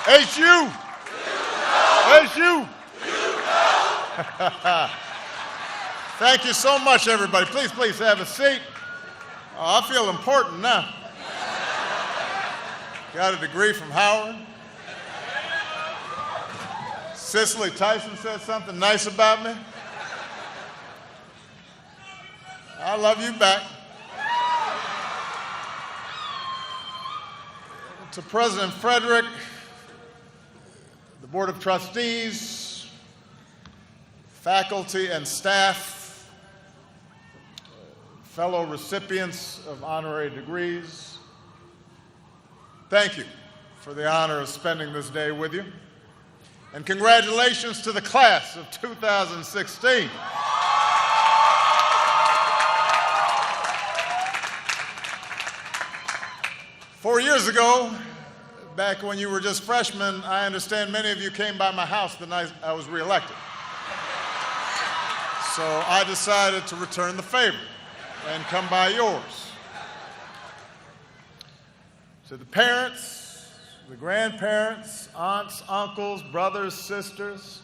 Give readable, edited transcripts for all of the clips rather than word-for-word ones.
HU. HU. Thank you so much, everybody. Please have a seat. I feel important now. Got a degree from Howard. Cicely Tyson said something nice about me. I love you back. To President Frederick, the Board of Trustees, faculty and staff, fellow recipients of honorary degrees, thank you for the honor of spending this day with you. And congratulations to the class of 2016. Four years ago, back when you were just freshmen, I understand many of you came by my house the night I was reelected. So I decided to return the favor and come by yours. To the parents, the grandparents, aunts, uncles, brothers, sisters,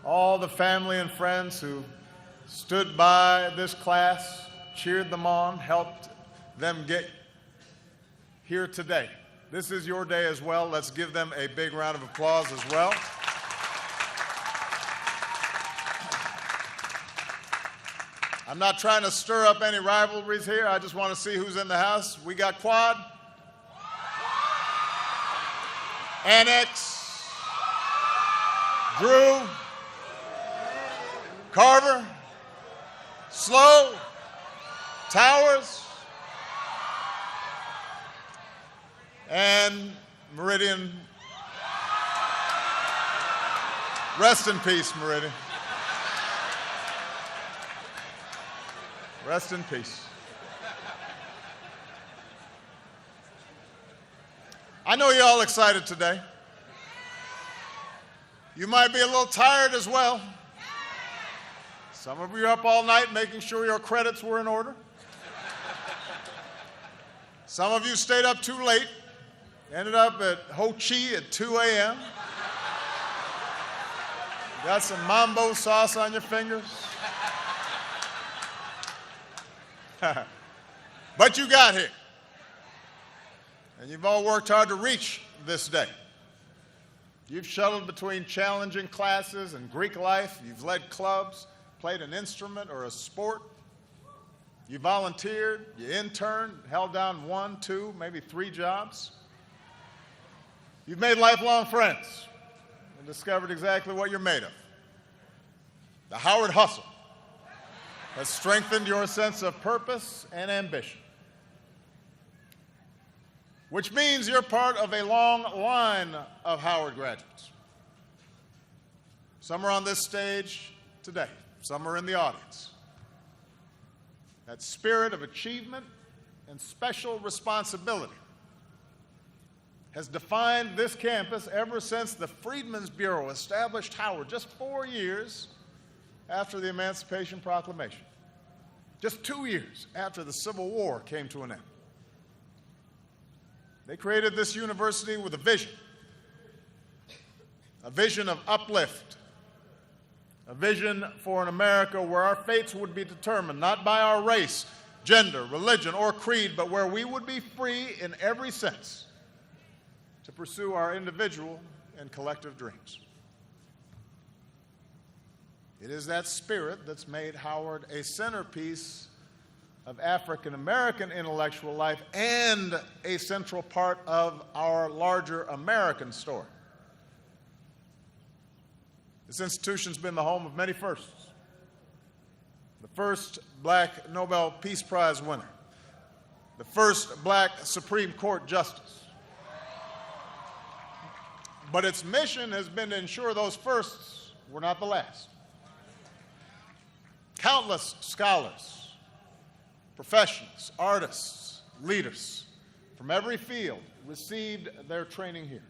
all the family and friends who stood by this class, cheered them on, helped them get here today. This is your day as well. Let's give them a big round of applause as well. I'm not trying to stir up any rivalries here. I just want to see who's in the house. We got Quad, Annex, Drew, Carver, Slow, Towers, and Meridian. Rest in peace, Meridian. Rest in peace. I know you're all excited today. You might be a little tired as well. Some of you are up all night making sure your credits were in order. Some of you stayed up too late. Ended up at Ho Chi at 2 a.m. Got some mambo sauce on your fingers. But you got here. And you've all worked hard to reach this day. You've shuttled between challenging classes and Greek life. You've led clubs, played an instrument or a sport. You volunteered, you interned, held down 1, 2, maybe 3 jobs. You've made lifelong friends and discovered exactly what you're made of. The Howard hustle has strengthened your sense of purpose and ambition, which means you're part of a long line of Howard graduates. Some are on this stage today. Some are in the audience. That spirit of achievement and special responsibility has defined this campus ever since the Freedmen's Bureau established Howard just 4 years after the Emancipation Proclamation, just 2 years after the Civil War came to an end. They created this university with a vision of uplift, a vision for an America where our fates would be determined not by our race, gender, religion, or creed, but where we would be free in every sense to pursue our individual and collective dreams. It is that spirit that's made Howard a centerpiece of African American intellectual life and a central part of our larger American story. This institution's been the home of many firsts. The first black Nobel Peace Prize winner, the first black Supreme Court justice. But its mission has been to ensure those firsts were not the last. Countless scholars, professionals, artists, leaders from every field received their training here.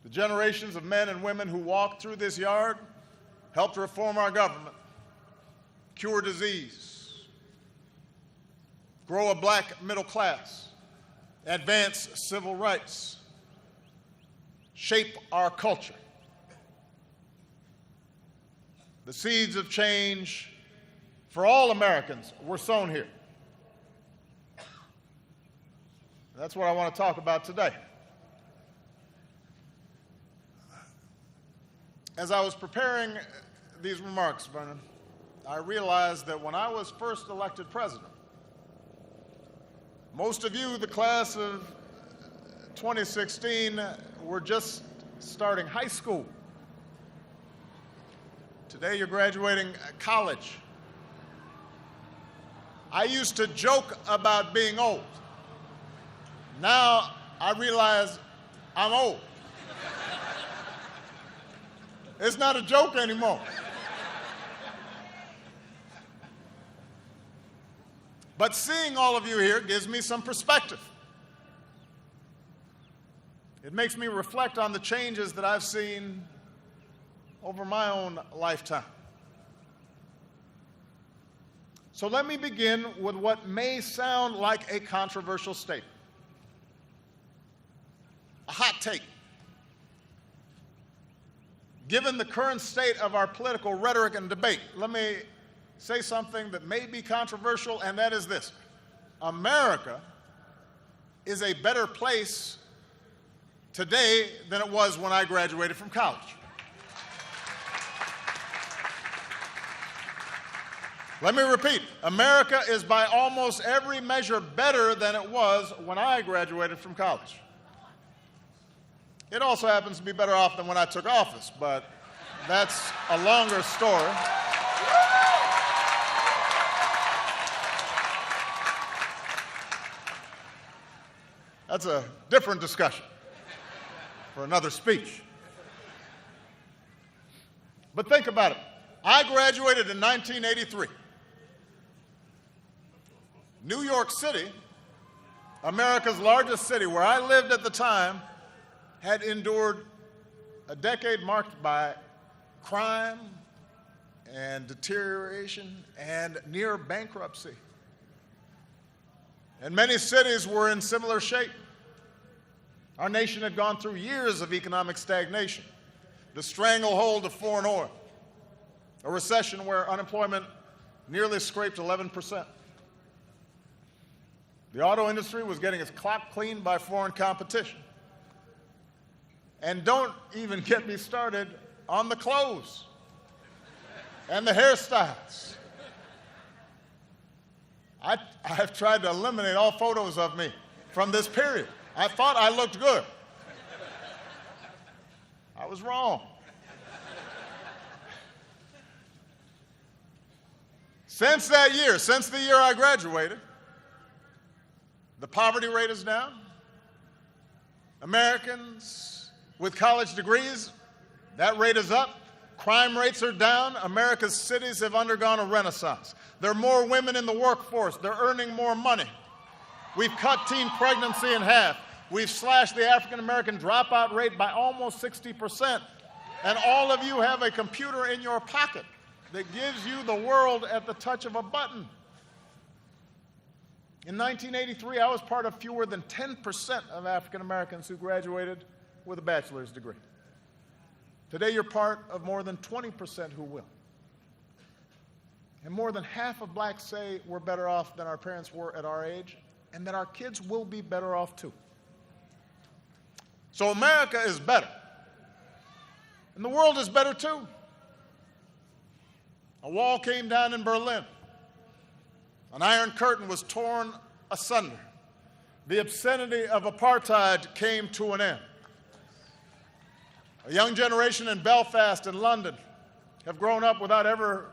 The generations of men and women who walked through this yard helped reform our government, cure disease, grow a black middle class, advance civil rights, shape our culture. The seeds of change for all Americans were sown here. That's what I want to talk about today. As I was preparing these remarks, Vernon, I realized that when I was first elected president, most of you, the class of 2016, were just starting high school. Today you're graduating college. I used to joke about being old. Now I realize I'm old. It's not a joke anymore. But seeing all of you here gives me some perspective. It makes me reflect on the changes that I've seen over my own lifetime. So let me begin with what may sound like a controversial statement. A hot take. Given the current state of our political rhetoric and debate, let me say something that may be controversial, and that is this. America is a better place today than it was when I graduated from college. Let me repeat. America is by almost every measure better than it was when I graduated from college. It also happens to be better off than when I took office, but that's a longer story. That's a different discussion for another speech. But think about it. I graduated in 1983. New York City, America's largest city, where I lived at the time, had endured a decade marked by crime and deterioration and near bankruptcy. And many cities were in similar shape. Our nation had gone through years of economic stagnation, the stranglehold of foreign oil, a recession where unemployment nearly scraped 11%. The auto industry was getting its clock cleaned by foreign competition. And don't even get me started on the clothes and the hairstyles. I've tried to eliminate all photos of me from this period. I thought I looked good. I was wrong. Since that year, since the year I graduated, the poverty rate is down. Americans with college degrees, that rate is up. Crime rates are down. America's cities have undergone a renaissance. There are more women in the workforce. They're earning more money. We've cut teen pregnancy in half. We've slashed the African American dropout rate by almost 60%. And all of you have a computer in your pocket that gives you the world at the touch of a button. In 1983, I was part of fewer than 10% of African Americans who graduated with a bachelor's degree. Today, you're part of more than 20% who will. And more than half of blacks say we're better off than our parents were at our age, and that our kids will be better off too. So America is better. And the world is better too. A wall came down in Berlin. An iron curtain was torn asunder. The obscenity of apartheid came to an end. A young generation in Belfast and London have grown up without ever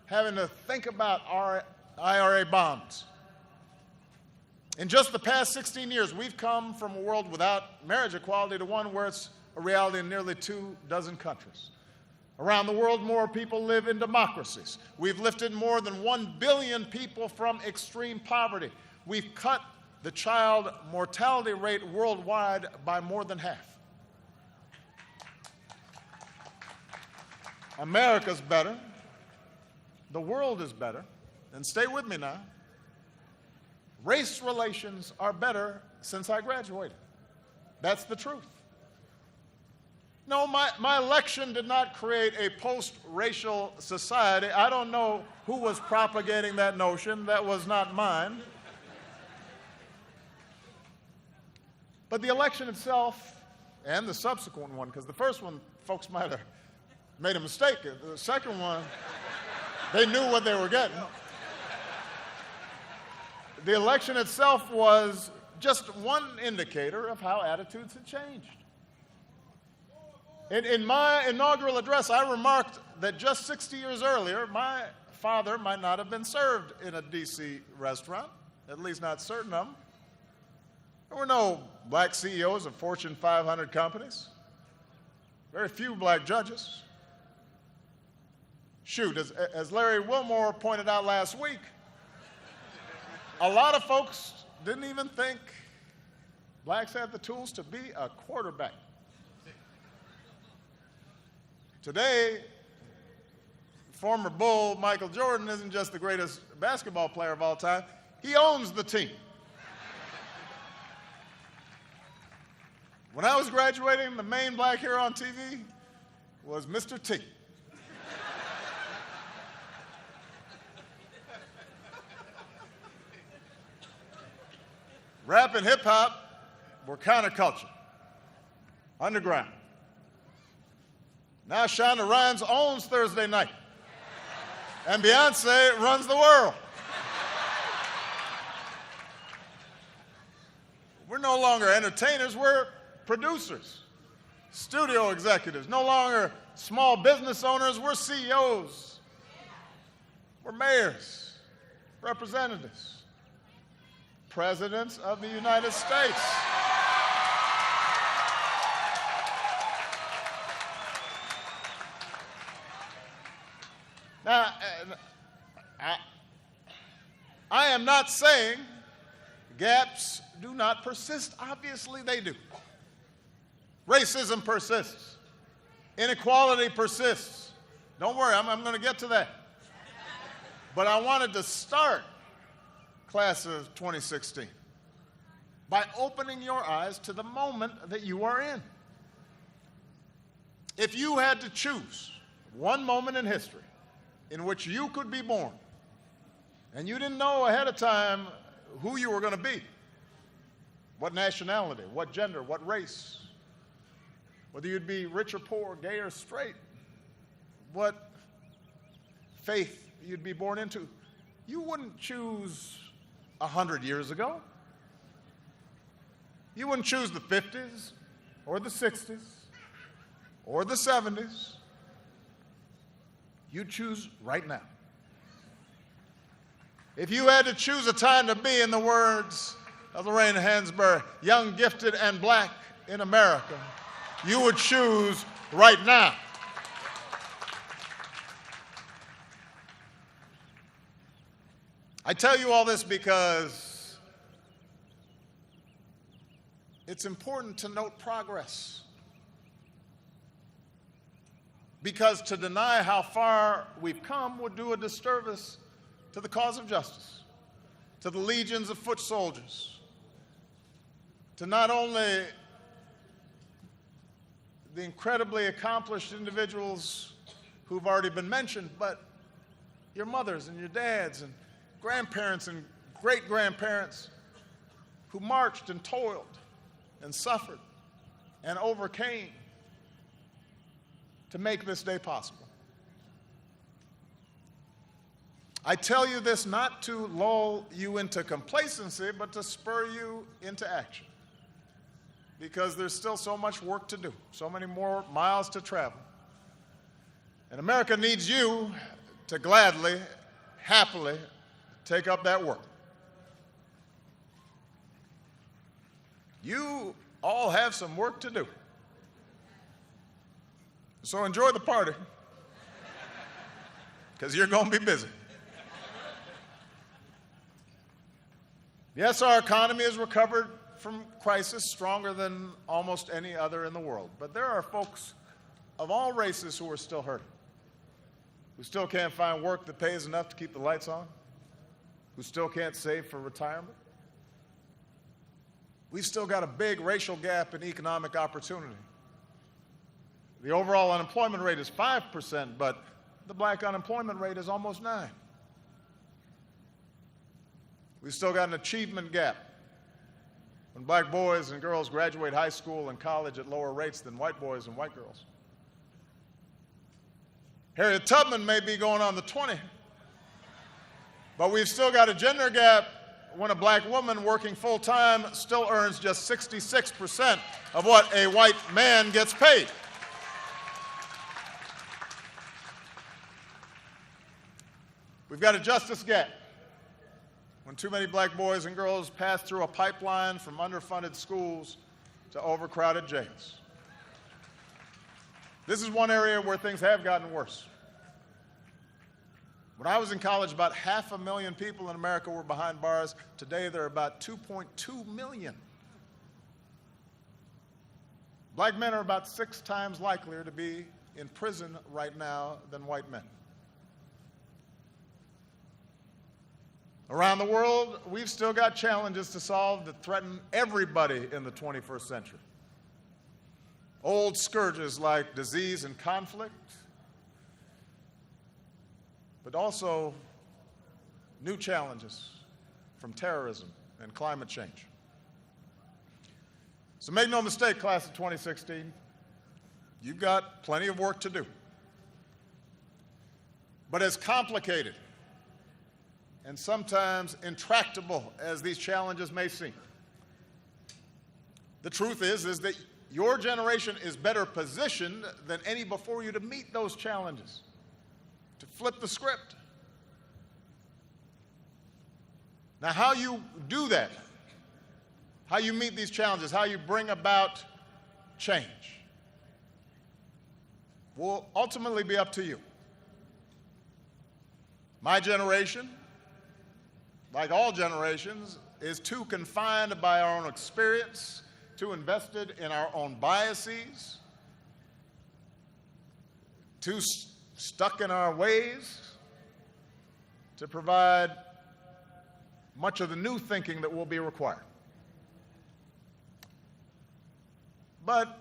having to think about our IRA bonds. In just the past 16 years, we've come from a world without marriage equality to one where it's a reality in nearly 24 countries. Around the world, more people live in democracies. We've lifted more than 1 billion people from extreme poverty. We've cut the child mortality rate worldwide by more than half. America's better. The world is better. And stay with me now. Race relations are better since I graduated. That's the truth. No, my election did not create a post-racial society. I don't know who was propagating that notion. That was not mine. But the election itself, and the subsequent one, because the first one, folks might have made a mistake. The second one, they knew what they were getting. The election itself was just one indicator of how attitudes had changed. In my inaugural address, I remarked that just 60 years earlier, my father might not have been served in a D.C. restaurant, at least not certain of them. There were no black CEOs of Fortune 500 companies, very few black judges. Shoot, as Larry Wilmore pointed out last week, a lot of folks didn't even think blacks had the tools to be a quarterback. Today, former Bull Michael Jordan isn't just the greatest basketball player of all time, he owns the team. When I was graduating, the main black hero on TV was Mr. T. Rap and hip-hop were counterculture, underground. Now Shonda Rhimes owns Thursday Night, and Beyonce runs the world. We're no longer entertainers, we're producers, studio executives, no longer small business owners, we're CEOs, we're mayors, representatives, presidents of the United States. Now, I am not saying gaps do not persist. Obviously, they do. Racism persists. Inequality persists. Don't worry, I'm going to get to that. But I wanted to start class of 2016 by opening your eyes to the moment that you are in. If you had to choose one moment in history in which you could be born, and you didn't know ahead of time who you were going to be, what nationality, what gender, what race, whether you'd be rich or poor, gay or straight, what faith you'd be born into, you wouldn't choose 100 years ago. You wouldn't choose the 50s or the 60s or the 70s. You choose right now. If you had to choose a time to be, in the words of Lorraine Hansberry, young, gifted, and black in America, you would choose right now. I tell you all this because it's important to note progress. Because to deny how far we've come would do a disservice to the cause of justice, to the legions of foot soldiers, to not only the incredibly accomplished individuals who've already been mentioned, but your mothers and your dads and grandparents and great-grandparents who marched and toiled and suffered and overcame to make this day possible. I tell you this not to lull you into complacency, but to spur you into action. Because there's still so much work to do, so many more miles to travel. And America needs you to gladly, happily take up that work. You all have some work to do. So enjoy the party, because you're going to be busy. Yes, our economy has recovered from crisis stronger than almost any other in the world. But there are folks of all races who are still hurting, who still can't find work that pays enough to keep the lights on, who still can't save for retirement. We've still got a big racial gap in economic opportunity. The overall unemployment rate is 5%, but the black unemployment rate is almost 9%. We've still got an achievement gap when black boys and girls graduate high school and college at lower rates than white boys and white girls. Harriet Tubman may be going on the 20, but we've still got a gender gap when a black woman working full-time still earns just 66% of what a white man gets paid. We've got a justice gap when too many black boys and girls pass through a pipeline from underfunded schools to overcrowded jails. This is one area where things have gotten worse. When I was in college, about 500,000 people in America were behind bars. Today, there are about 2.2 million. Black men are about 6 times likelier to be in prison right now than white men. Around the world, we've still got challenges to solve that threaten everybody in the 21st century. Old scourges like disease and conflict, but also new challenges from terrorism and climate change. So make no mistake, class of 2016, you've got plenty of work to do. But as complicated and sometimes intractable as these challenges may seem, the truth is that your generation is better positioned than any before you to meet those challenges, to flip the script. Now, how you do that, how you meet these challenges, how you bring about change, will ultimately be up to you. My generation, like all generations, is too confined by our own experience, too invested in our own biases, too stuck in our ways to provide much of the new thinking that will be required. But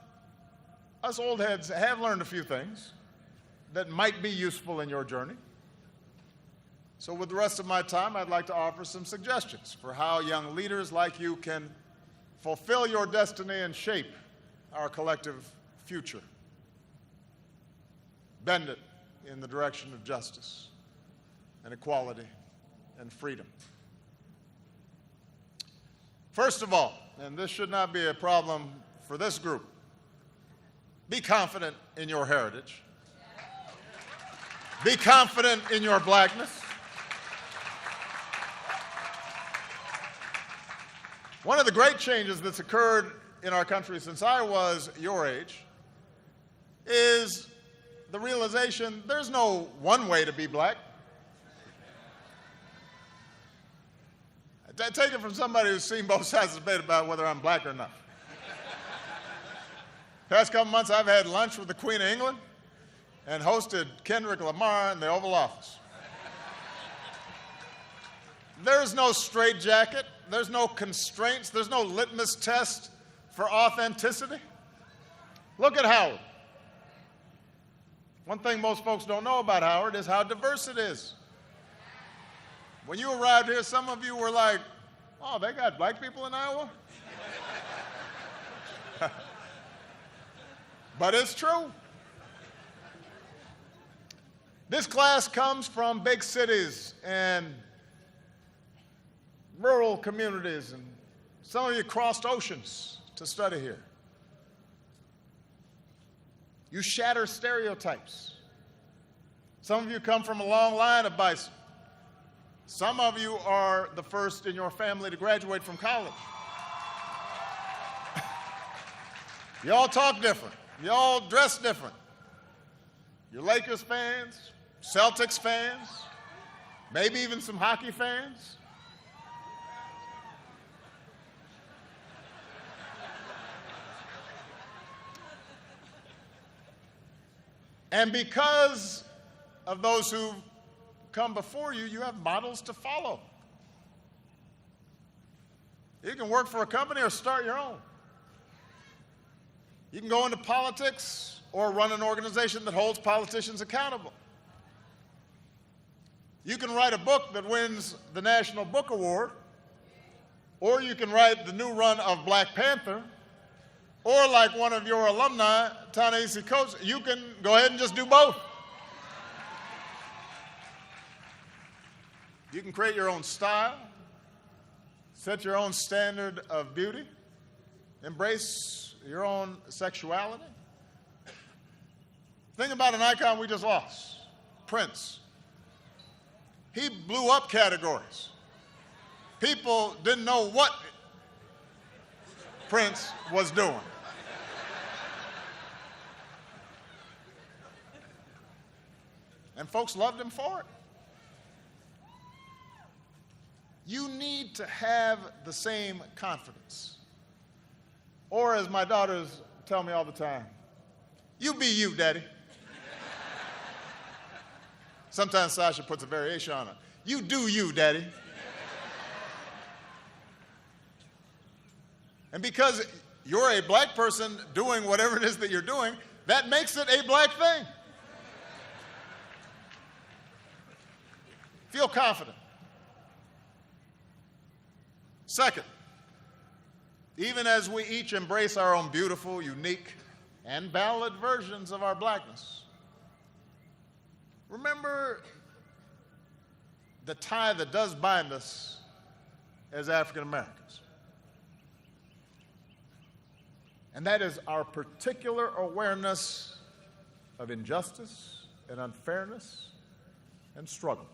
us old heads have learned a few things that might be useful in your journey. So with the rest of my time, I'd like to offer some suggestions for how young leaders like you can fulfill your destiny and shape our collective future. Bend it in the direction of justice and equality and freedom. First of all, and this should not be a problem for this group, be confident in your heritage. Be confident in your blackness. One of the great changes that's occurred in our country since I was your age is the realization there's no one way to be black. I take it from somebody who's seen both sides of the debate about whether I'm black or not. Past couple months, I've had lunch with the Queen of England and hosted Kendrick Lamar in the Oval Office. There's no straitjacket, there's no constraints, there's no litmus test for authenticity. Look at Howard. One thing most folks don't know about Howard is how diverse it is. When you arrived here, some of you were like, oh, they got black people in Iowa? But it's true. This class comes from big cities and rural communities, and some of you crossed oceans to study here. You shatter stereotypes. Some of you come from a long line of bison. Some of you are the first in your family to graduate from college. You all talk different. You all dress different. You're Lakers fans, Celtics fans, maybe even some hockey fans. And because of those who come before you, you have models to follow. You can work for a company or start your own. You can go into politics or run an organization that holds politicians accountable. You can write a book that wins the National Book Award, or you can write the new run of Black Panther, or like one of your alumni, Ta-Nehisi Coates, you can go ahead and just do both. You can create your own style, set your own standard of beauty, embrace your own sexuality. Think about an icon we just lost, Prince. He blew up categories. People didn't know what Prince was doing. And folks loved him for it. You need to have the same confidence. Or as my daughters tell me all the time, you be you, Daddy. Sometimes Sasha puts a variation on it. You do you, Daddy. And because you're a black person doing whatever it is that you're doing, that makes it a black thing. Feel confident. Second, even as we each embrace our own beautiful, unique, and valid versions of our blackness, remember the tie that does bind us as African Americans. And that is our particular awareness of injustice and unfairness and struggle.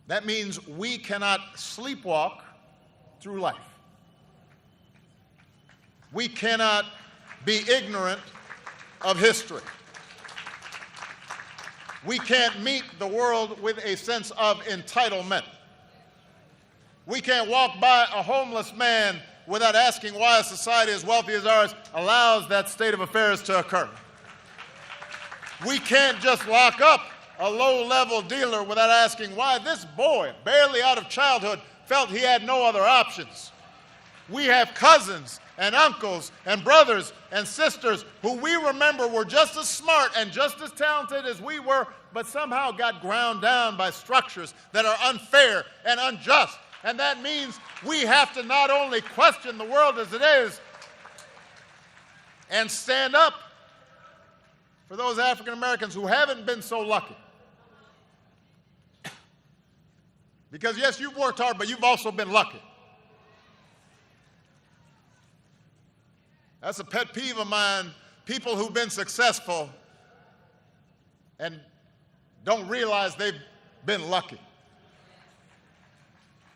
That means we cannot sleepwalk through life. We cannot be ignorant of history. We can't meet the world with a sense of entitlement. We can't walk by a homeless man without asking why a society as wealthy as ours allows that state of affairs to occur. We can't just lock up a low-level dealer without asking why this boy, barely out of childhood, felt he had no other options. We have cousins and uncles and brothers and sisters who we remember were just as smart and just as talented as we were, but somehow got ground down by structures that are unfair and unjust. And that means we have to not only question the world as it is and stand up for those African Americans who haven't been so lucky. Because yes, you've worked hard, but you've also been lucky. That's a pet peeve of mine, people who've been successful and don't realize they've been lucky.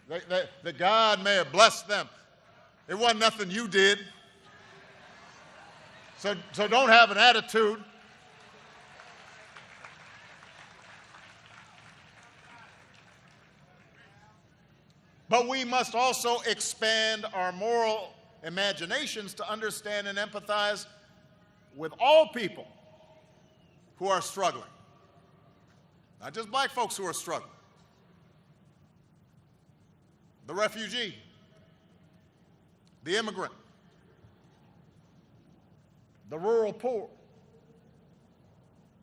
That God may have blessed them. It wasn't nothing you did. So don't have an attitude. But we must also expand our moral imaginations to understand and empathize with all people who are struggling. Not just black folks who are struggling. The refugee, the immigrant, the rural poor,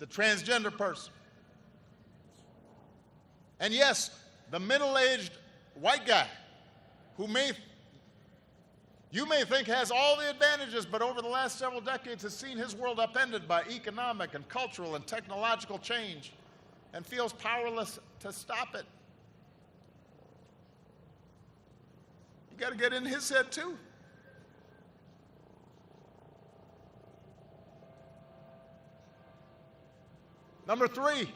the transgender person. And yes, the middle-aged white guy who you may think has all the advantages, but over the last several decades has seen his world upended by economic and cultural and technological change and feels powerless to stop it. You got to get in his head too. Number 3,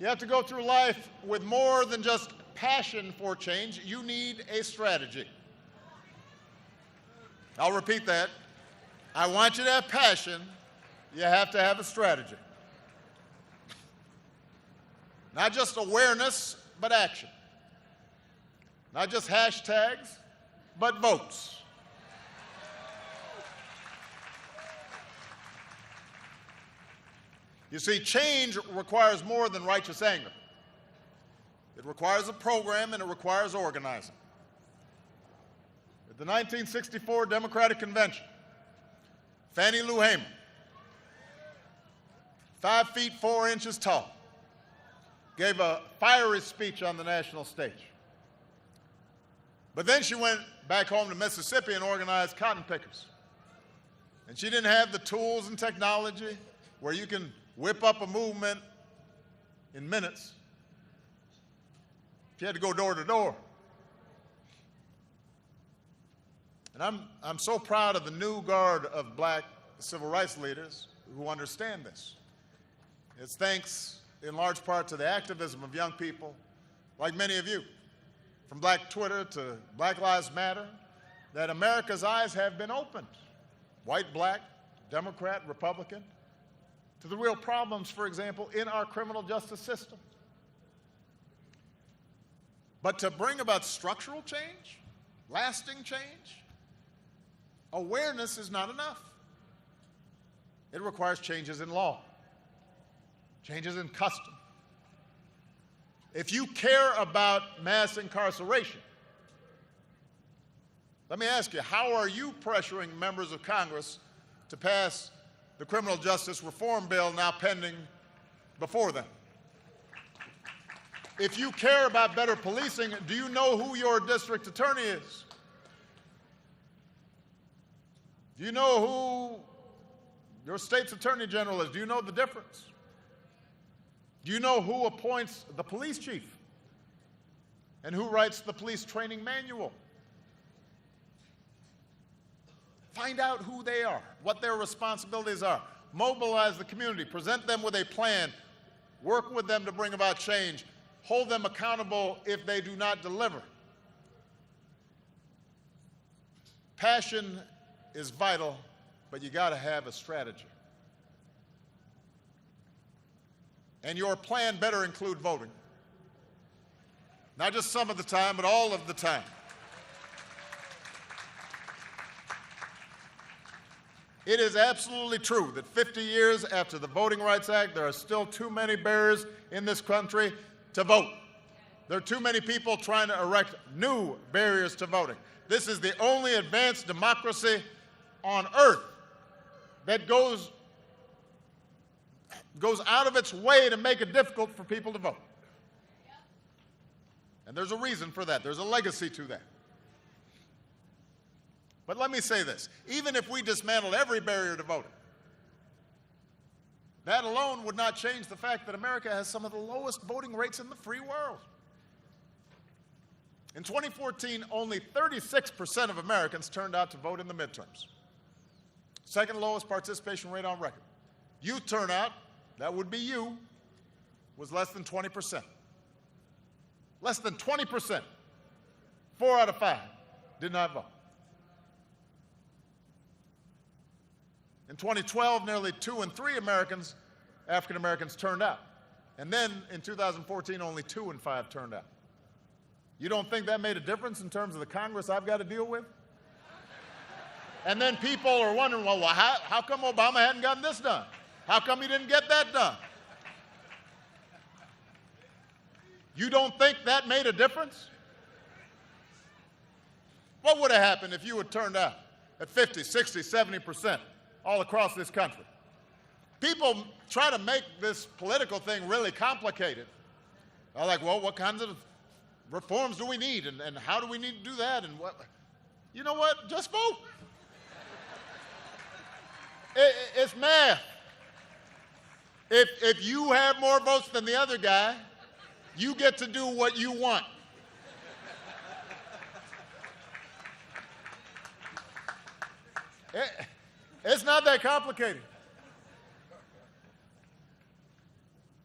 you have to go through life with more than just passion for change. You need a strategy. I'll repeat that. I want you to have passion. You have to have a strategy. Not just awareness, but action. Not just hashtags, but votes. You see, change requires more than righteous anger. It requires a program and it requires organizing. At the 1964 Democratic Convention, Fannie Lou Hamer, 5 feet 4 inches tall, gave a fiery speech on the national stage. But then she went back home to Mississippi and organized cotton pickers. And she didn't have the tools and technology where you can whip up a movement in minutes. She had to go door to door. And I'm so proud of the new guard of black civil rights leaders who understand this. It's thanks in large part to the activism of young people like many of you, from Black Twitter to Black Lives Matter, that America's eyes have been opened, white, black, Democrat, Republican, to the real problems, for example, in our criminal justice system. But to bring about structural change, lasting change, awareness is not enough. It requires changes in law, changes in custom. If you care about mass incarceration, let me ask you, how are you pressuring members of Congress to pass the criminal justice reform bill now pending before them? If you care about better policing, do you know who your district attorney is? Do you know who your state's attorney general is? Do you know the difference? Do you know who appoints the police chief and who writes the police training manual? Find out who they are, what their responsibilities are. Mobilize the community, present them with a plan, work with them to bring about change, hold them accountable if they do not deliver. Passion is vital, but you got to have a strategy. And your plan better include voting. Not just some of the time, but all of the time. It is absolutely true that 50 years after the Voting Rights Act, there are still too many barriers in this country to vote. There are too many people trying to erect new barriers to voting. This is the only advanced democracy on earth that goes out of its way to make it difficult for people to vote. And there's a reason for that. There's a legacy to that. But let me say this. Even if we dismantled every barrier to voting, that alone would not change the fact that America has some of the lowest voting rates in the free world. In 2014, only 36% of Americans turned out to vote in the midterms. Second lowest participation rate on record. Youth turnout, that would be you, was less than 20%. Less than 20%. 4 out of 5 did not vote. In 2012, nearly 2 in 3 African Americans turned out. And then in 2014, only 2 in 5 turned out. You don't think that made a difference in terms of the Congress I've got to deal with? And then people are wondering, well, how come Obama hadn't gotten this done? How come he didn't get that done? You don't think that made a difference? What would have happened if you had turned out at 50, 60, 70% all across this country? People try to make this political thing really complicated. They're like, well, what kinds of reforms do we need? And how do we need to do that? And what? You know what? Just vote. It's math. If you have more votes than the other guy, you get to do what you want. It's not that complicated.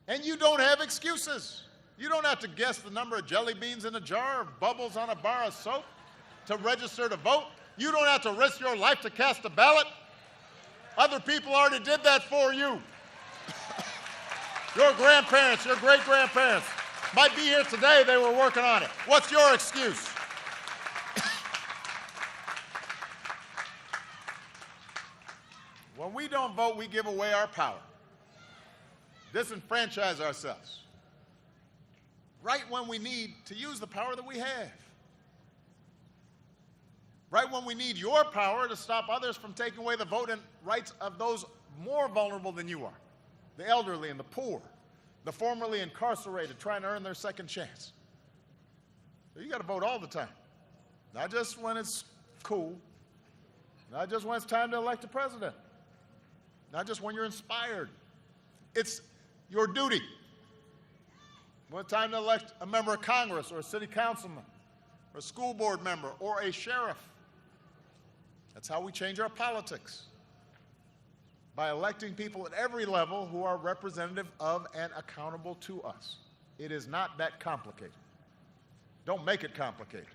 And you don't have excuses. You don't have to guess the number of jelly beans in a jar or bubbles on a bar of soap to register to vote. You don't have to risk your life to cast a ballot. Other people already did that for you. Your grandparents, your great-grandparents might be here today. They were working on it. What's your excuse? When we don't vote, we give away our power, disenfranchise ourselves, right when we need to use the power that we have. right when we need your power to stop others from taking away the vote and rights of those more vulnerable than you are, the elderly and the poor, the formerly incarcerated trying to earn their second chance. So you got to vote all the time, not just when it's cool, not just when it's time to elect a president, not just when you're inspired. It's your duty. When it's time to elect a member of Congress or a city councilman or a school board member or a sheriff. That's how we change our politics, by electing people at every level who are representative of and accountable to us. It is not that complicated. Don't make it complicated.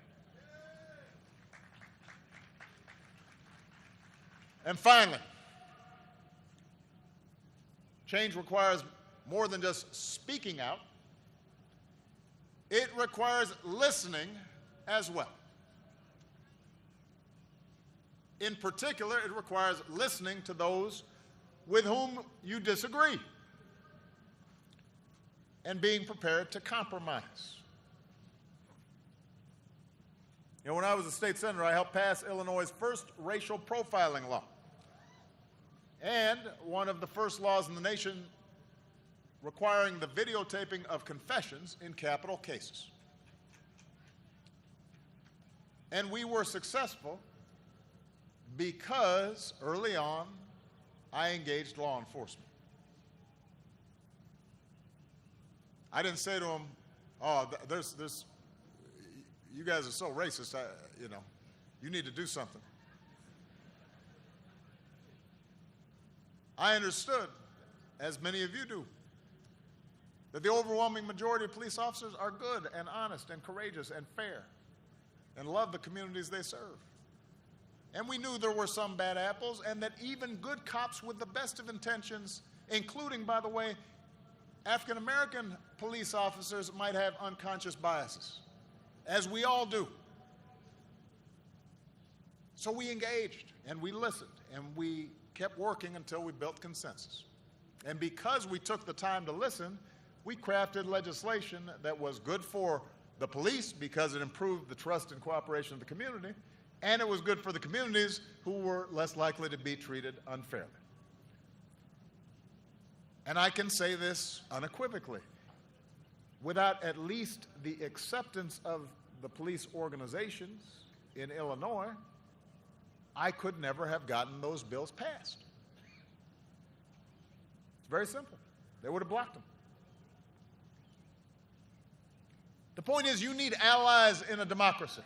And finally, change requires more than just speaking out. It requires listening as well. In particular, it requires listening to those with whom you disagree and being prepared to compromise. You know, when I was a state senator, I helped pass Illinois' first racial profiling law and one of the first laws in the nation requiring the videotaping of confessions in capital cases. And we were successful because early on, I engaged law enforcement. I didn't say to them, "Oh, you guys are so racist, you need to do something." I understood, as many of you do, that the overwhelming majority of police officers are good and honest and courageous and fair and love the communities they serve. And we knew there were some bad apples, and that even good cops with the best of intentions, including, by the way, African-American police officers, might have unconscious biases, as we all do. So we engaged, and we listened, and we kept working until we built consensus. And because we took the time to listen, we crafted legislation that was good for the police because it improved the trust and cooperation of the community, and it was good for the communities who were less likely to be treated unfairly. And I can say this unequivocally. Without at least the acceptance of the police organizations in Illinois, I could never have gotten those bills passed. It's very simple. They would have blocked them. The point is, you need allies in a democracy.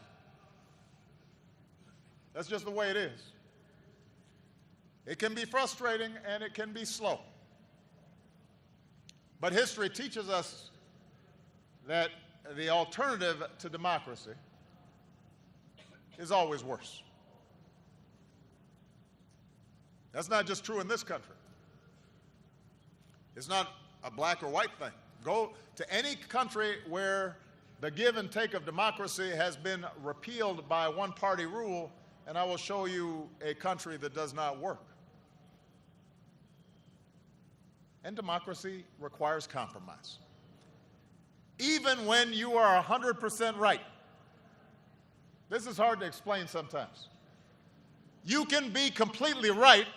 That's just the way it is. It can be frustrating and it can be slow. But history teaches us that the alternative to democracy is always worse. That's not just true in this country. It's not a black or white thing. Go to any country where the give and take of democracy has been repealed by one-party rule, and I will show you a country that does not work. And democracy requires compromise. Even when you are 100% right. This is hard to explain sometimes. You can be completely right,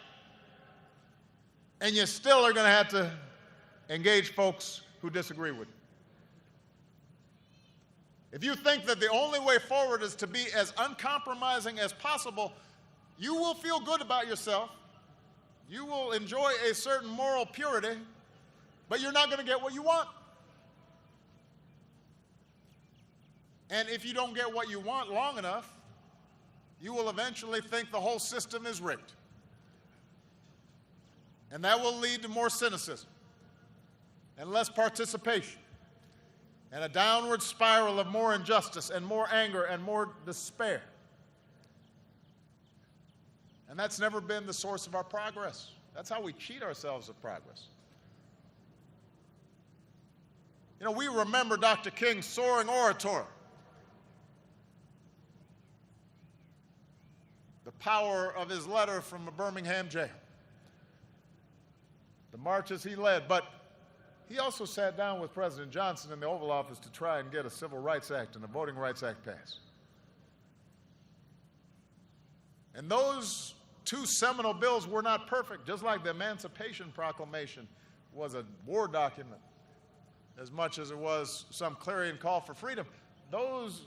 and you still are going to have to engage folks who disagree with you. If you think that the only way forward is to be as uncompromising as possible, you will feel good about yourself. You will enjoy a certain moral purity, but you're not going to get what you want. And if you don't get what you want long enough, you will eventually think the whole system is rigged. And that will lead to more cynicism and less participation and a downward spiral of more injustice and more anger and more despair. And that's never been the source of our progress. That's how we cheat ourselves of progress. You know, we remember Dr. King's soaring oratory. The power of his letter from a Birmingham jail. The marches he led, but he also sat down with President Johnson in the Oval Office to try and get a Civil Rights Act and a Voting Rights Act passed. And those two seminal bills were not perfect, just like the Emancipation Proclamation was a war document as much as it was some clarion call for freedom. Those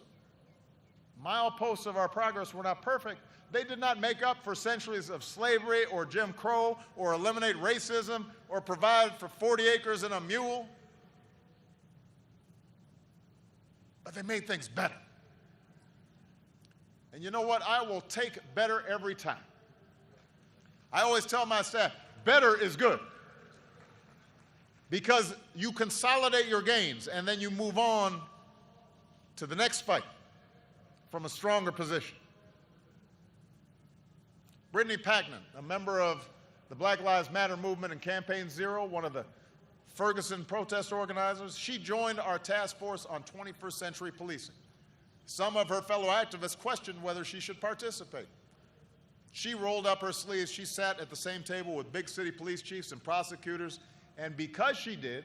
mileposts of our progress were not perfect. They did not make up for centuries of slavery or Jim Crow or eliminate racism or provide for 40 acres and a mule. But they made things better. And you know what? I will take better every time. I always tell my staff, better is good. Because you consolidate your gains and then you move on to the next fight from a stronger position. Brittany Packman, a member of the Black Lives Matter movement and Campaign Zero, one of the Ferguson protest organizers, she joined our task force on 21st century policing. Some of her fellow activists questioned whether she should participate. She rolled up her sleeves. She sat at the same table with big city police chiefs and prosecutors, and because she did,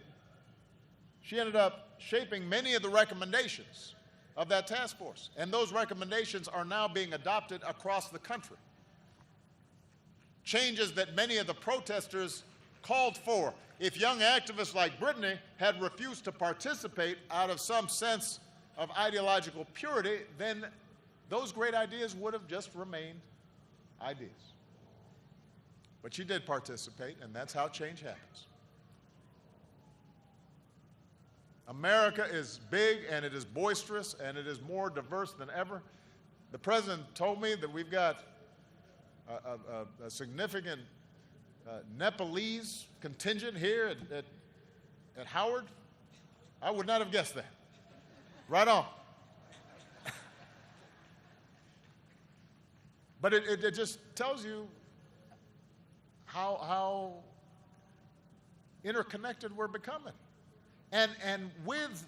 she ended up shaping many of the recommendations of that task force. And those recommendations are now being adopted across the country. Changes that many of the protesters called for. If young activists like Brittany had refused to participate out of some sense of ideological purity, then those great ideas would have just remained ideas. But she did participate, and that's how change happens. America is big, and it is boisterous, and it is more diverse than ever. The president told me that we've got a significant Nepalese contingent here at Howard. I would not have guessed that. Right on. But it just tells you how interconnected we're becoming. And with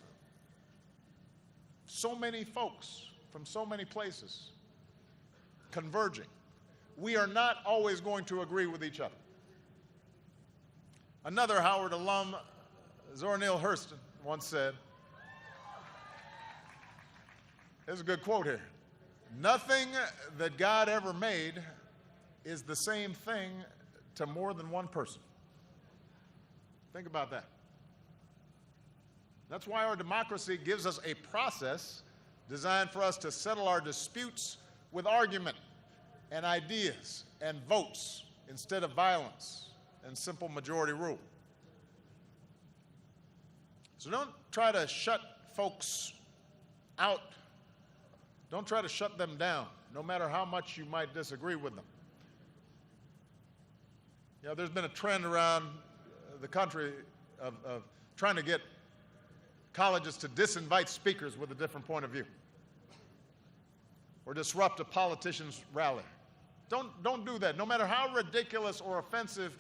so many folks from so many places converging, we are not always going to agree with each other. Another Howard alum, Zora Neale Hurston, once said, there's a good quote here, "Nothing that God ever made is the same thing to more than one person." Think about that. That's why our democracy gives us a process designed for us to settle our disputes with argument and ideas and votes instead of violence and simple majority rule. So don't try to shut folks out. Don't try to shut them down, no matter how much you might disagree with them. You know, there's been a trend around the country of trying to get colleges to disinvite speakers with a different point of view or disrupt a politician's rally. Don't do that. No matter how ridiculous or offensive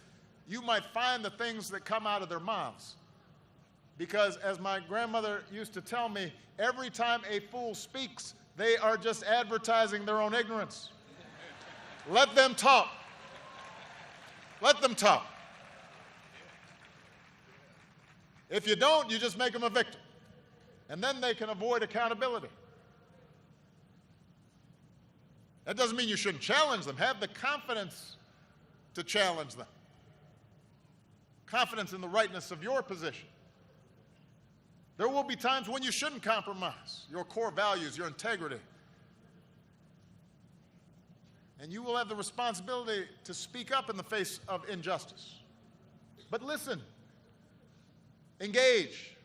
you might find the things that come out of their mouths. Because as my grandmother used to tell me, every time a fool speaks, they are just advertising their own ignorance. Let them talk. Let them talk. If you don't, you just make them a victim. And then they can avoid accountability. That doesn't mean you shouldn't challenge them. Have the confidence to challenge them. Confidence in the rightness of your position. There will be times when you shouldn't compromise your core values, your integrity. And you will have the responsibility to speak up in the face of injustice. But listen, engage.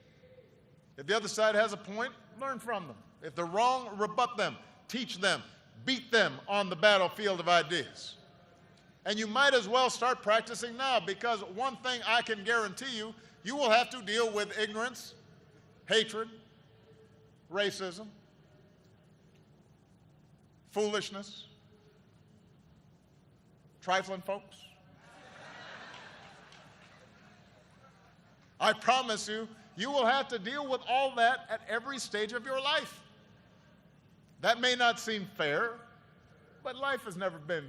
If the other side has a point, learn from them. If they're wrong, rebut them, teach them, beat them on the battlefield of ideas. And you might as well start practicing now, because one thing I can guarantee you, you will have to deal with ignorance, hatred, racism, foolishness, trifling folks. I promise you, you will have to deal with all that at every stage of your life. That may not seem fair, but life has never been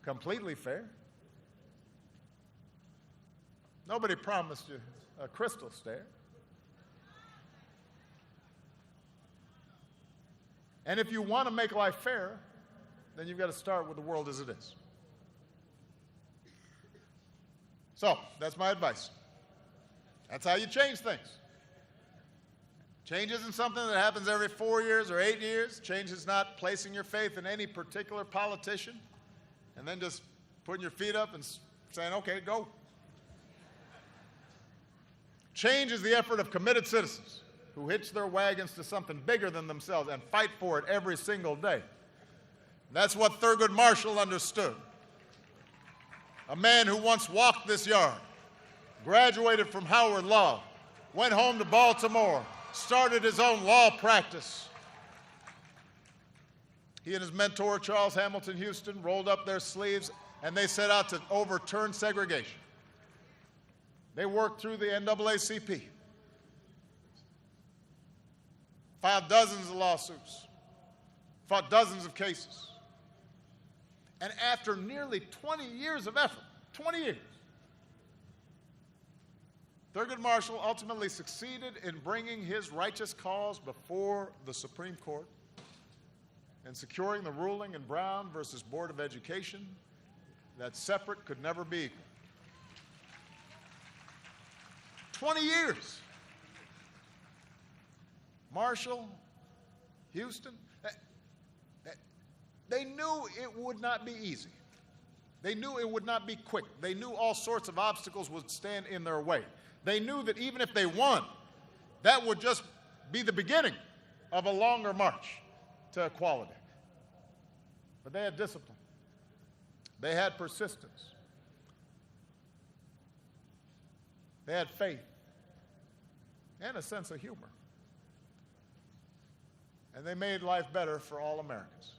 completely fair. Nobody promised you a crystal stair. And if you want to make life fair, then you've got to start with the world as it is. So, that's my advice. That's how you change things. Change isn't something that happens every 4 years or 8 years. Change is not placing your faith in any particular politician and then just putting your feet up and saying, okay, go. Change is the effort of committed citizens who hitch their wagons to something bigger than themselves and fight for it every single day. That's what Thurgood Marshall understood. A man who once walked this yard, graduated from Howard Law, went home to Baltimore, started his own law practice. He and his mentor, Charles Hamilton Houston, rolled up their sleeves and they set out to overturn segregation. They worked through the NAACP, filed dozens of lawsuits, fought dozens of cases. And after nearly 20 years of effort, 20 years, Thurgood Marshall ultimately succeeded in bringing his righteous cause before the Supreme Court and securing the ruling in Brown versus Board of Education that separate could never be equal. 20 years. Marshall, Houston, they knew it would not be easy. They knew it would not be quick. They knew all sorts of obstacles would stand in their way. They knew that even if they won, that would just be the beginning of a longer march to equality. But they had discipline. They had persistence. They had faith and a sense of humor. And they made life better for all Americans.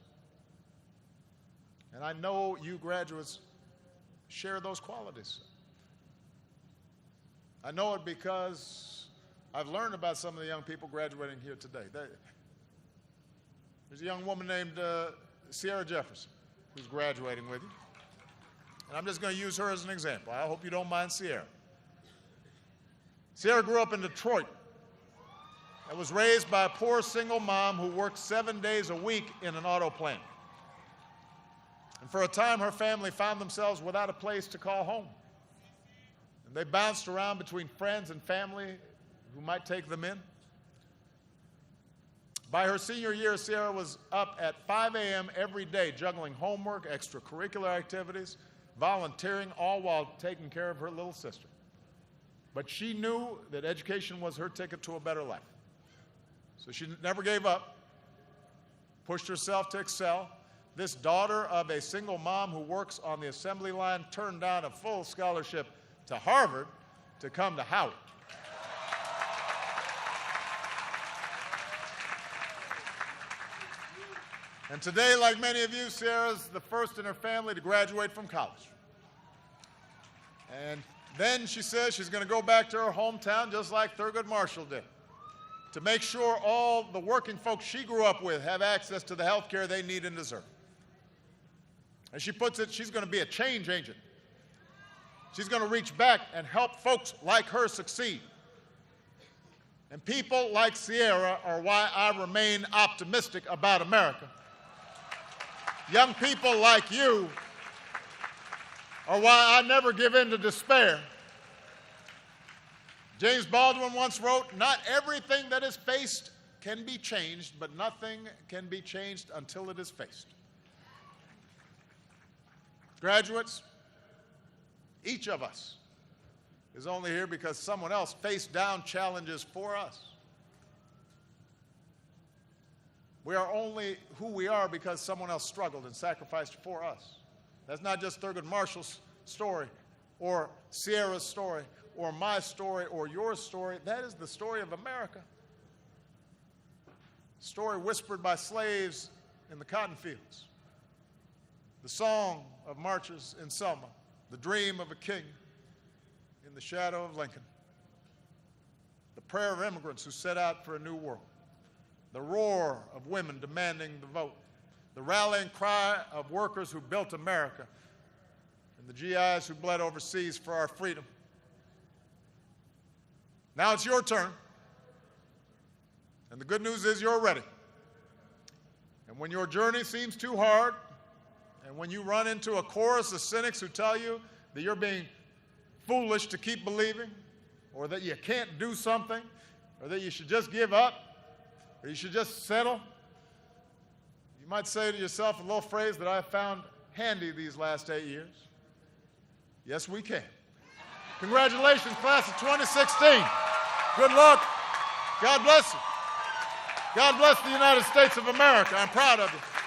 And I know you graduates share those qualities. I know it because I've learned about some of the young people graduating here today. There's a young woman named Sierra Jefferson who's graduating with you. And I'm just going to use her as an example. I hope you don't mind Sierra. Sierra grew up in Detroit and was raised by a poor single mom who worked 7 days a week in an auto plant. And for a time, her family found themselves without a place to call home. And they bounced around between friends and family who might take them in. By her senior year, Sierra was up at 5 a.m. every day, juggling homework, extracurricular activities, volunteering, all while taking care of her little sister. But she knew that education was her ticket to a better life. So she never gave up, pushed herself to excel. This daughter of a single mom who works on the assembly line turned down a full scholarship to Harvard to come to Howard. And today, like many of you, Sierra's the first in her family to graduate from college. And then she says she's going to go back to her hometown just like Thurgood Marshall did, to make sure all the working folks she grew up with have access to the health care they need and deserve. As she puts it, she's going to be a change agent. She's going to reach back and help folks like her succeed. And people like Sierra are why I remain optimistic about America. Young people like you are why I never give in to despair. James Baldwin once wrote, "Not everything that is faced can be changed, but nothing can be changed until it is faced." Graduates, each of us is only here because someone else faced down challenges for us. We are only who we are because someone else struggled and sacrificed for us. That's not just Thurgood Marshall's story or Sierra's story or my story or your story. That is the story of America. Story whispered by slaves in the cotton fields. The song of marchers in Selma. The dream of a king in the shadow of Lincoln. The prayer of immigrants who set out for a new world. The roar of women demanding the vote. The rallying cry of workers who built America. And the GIs who bled overseas for our freedom. Now it's your turn. And the good news is you're ready. And when your journey seems too hard, And when you run into a chorus of cynics who tell you that you're being foolish to keep believing, or that you can't do something, or that you should just give up, or you should just settle, you might say to yourself a little phrase that I found handy these last 8 years. Yes, we can. Congratulations, class of 2016. Good luck. God bless you. God bless the United States of America. I'm proud of you.